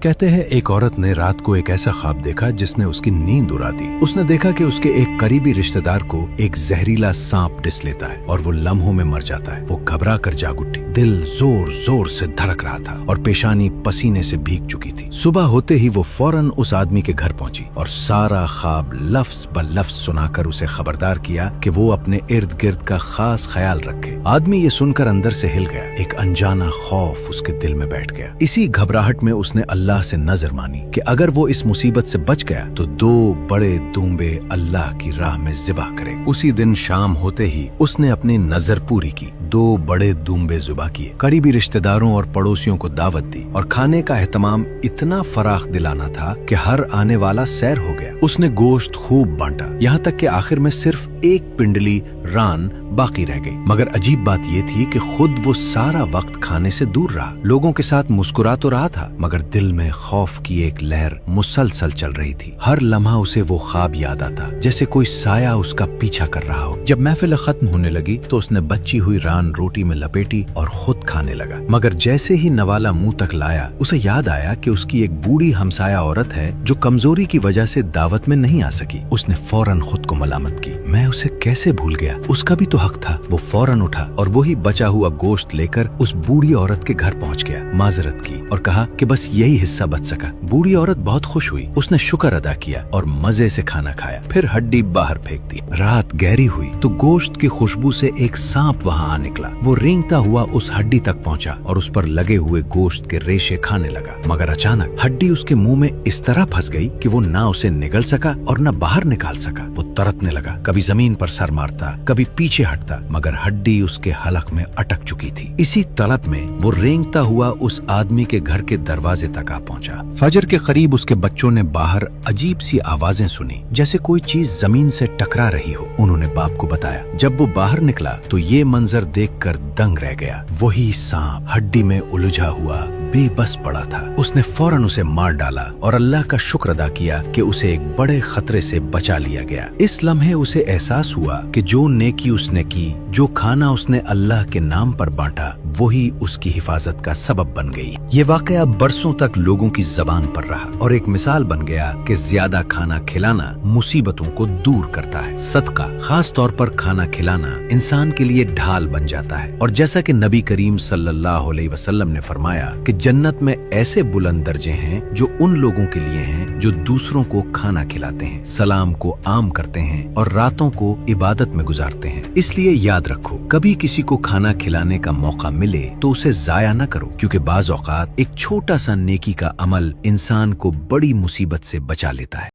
कहते हैं एक औरत ने रात को एक ऐसा ख्वाब देखा जिसने उसकी नींद उड़ा दी। उसने देखा कि उसके एक करीबी रिश्तेदार को एक जहरीला सांप डिस लेता है और वो लम्हों में मर जाता है। वो घबरा कर जाग उठी। दिल जोर जोर से धड़क रहा था और पेशानी पसीने से भीग चुकी थी। सुबह होते ही वो फौरन उस आदमी के घर पहुंची और सारा ख्वाब लफ्ज ब लफ्ज सुनाकर उसे खबरदार किया कि वो अपने इर्द गिर्द का खास ख्याल रखे। आदमी ये सुनकर अंदर से हिल गया। एक अनजाना खौफ उसके दिल में बैठ गया। इसी घबराहट में उसने अल्लाह से नजर मानी कि अगर वो इस मुसीबत से बच गया तो 2 बड़े दूंबे अल्लाह की राह में ज़िबा करे। उसी दिन शाम होते ही उसने अपनी नजर पूरी की। 2 बड़े दूंबे ज़िबा किए, करीबी रिश्तेदारों और पड़ोसियों को दावत दी और खाने का एहतमाम इतना फराख दिलाना था कि हर आने वाला सैर हो गया। उसने गोश्त खूब बांटा, यहाँ तक कि आखिर में सिर्फ एक पिंडली रान बाकी रह गई। मगर अजीब बात यह थी कि खुद वो सारा वक्त खाने से दूर रहा। लोगों के साथ मुस्कुरा तो रहा था मगर दिल में खौफ की एक लहर मुसलसल चल रही थी। हर लम्हा उसे वो ख्वाब याद आता, जैसे कोई साया उसका पीछा कर रहा हो। जब महफिल खत्म होने लगी तो उसने बची हुई रान रोटी में लपेटी और खुद खाने लगा। मगर जैसे ही नवाला मुंह तक लाया उसे याद आया कि उसकी एक बूढ़ी हमसाया औरत है जो कमजोरी की वजह से दावत में नहीं आ सकी। उसने फौरन खुद को मलामत की, मैं उसे कैसे भूल गया, उसका भी तो हक था। वो फौरन उठा और वही बचा हुआ गोश्त लेकर उस बूढ़ी औरत के घर पहुंच गया, माजरत की और कहा कि बस यही हिस्सा बच सका। बूढ़ी औरत बहुत खुश हुई। उसने शुक्र अदा किया और मजे से खाना खाया, फिर हड्डी बाहर फेंक दी। रात गहरी हुई तो गोश्त की खुशबू से एक सांप वहां आ निकला। वो रेंगता हुआ उस हड्डी तक पहुंचा और उस पर लगे हुए गोश्त के रेशे खाने लगा। मगर अचानक हड्डी उसके मुंह में इस तरह फंस गई कि वो ना उसे निगल सका और न बाहर निकाल सका। वो तरतने लगा, कभी जमीन पर सर मारता, कभी पीछे हटता, मगर हड्डी उसके हलक में अटक चुकी थी। इसी तलब में वो रेंगता हुआ उस आदमी के घर के दरवाजे तक आ पहुंचा। फजर के करीब उसके बच्चों ने बाहर अजीब सी आवाजें सुनी, जैसे कोई चीज जमीन से टकरा रही हो। उन्होंने बाप को बताया। जब वो बाहर निकला तो ये मंजर देखकर दंग रह गया। वही सांप हड्डी में उलझा हुआ बेबस पड़ा था। उसने फौरन उसे मार डाला और अल्लाह का शुक्र अदा किया कि उसे एक बड़े खतरे से बचा लिया गया। इस लम्हे उसे एहसास हुआ कि जो नेकी उसने की, जो खाना उसने अल्लाह के नाम पर बांटा, वही उसकी हिफाजत का सबब बन गई। ये वाकया बरसों तक लोगों की जबान पर रहा और एक मिसाल बन गया कि ज्यादा खाना खिलाना मुसीबतों को दूर करता है। सदका, खास तौर पर खाना खिलाना, इंसान के लिए ढाल बन जाता है। और जैसा कि नबी करीम सल्लल्लाहु अलैहि वसल्लम ने फरमाया कि जन्नत में ऐसे बुलंद दर्जे हैं जो उन लोगों के लिए हैं जो दूसरों को खाना खिलाते हैं, सलाम को आम करते हैं और रातों को इबादत में गुजारते हैं। इसलिए याद रखो, कभी किसी को खाना खिलाने का मौका मिले तो उसे जाया न करो, क्योंकि बाज़ औक़ात एक छोटा सा नेकी का अमल इंसान को बड़ी मुसीबत से बचा लेता है।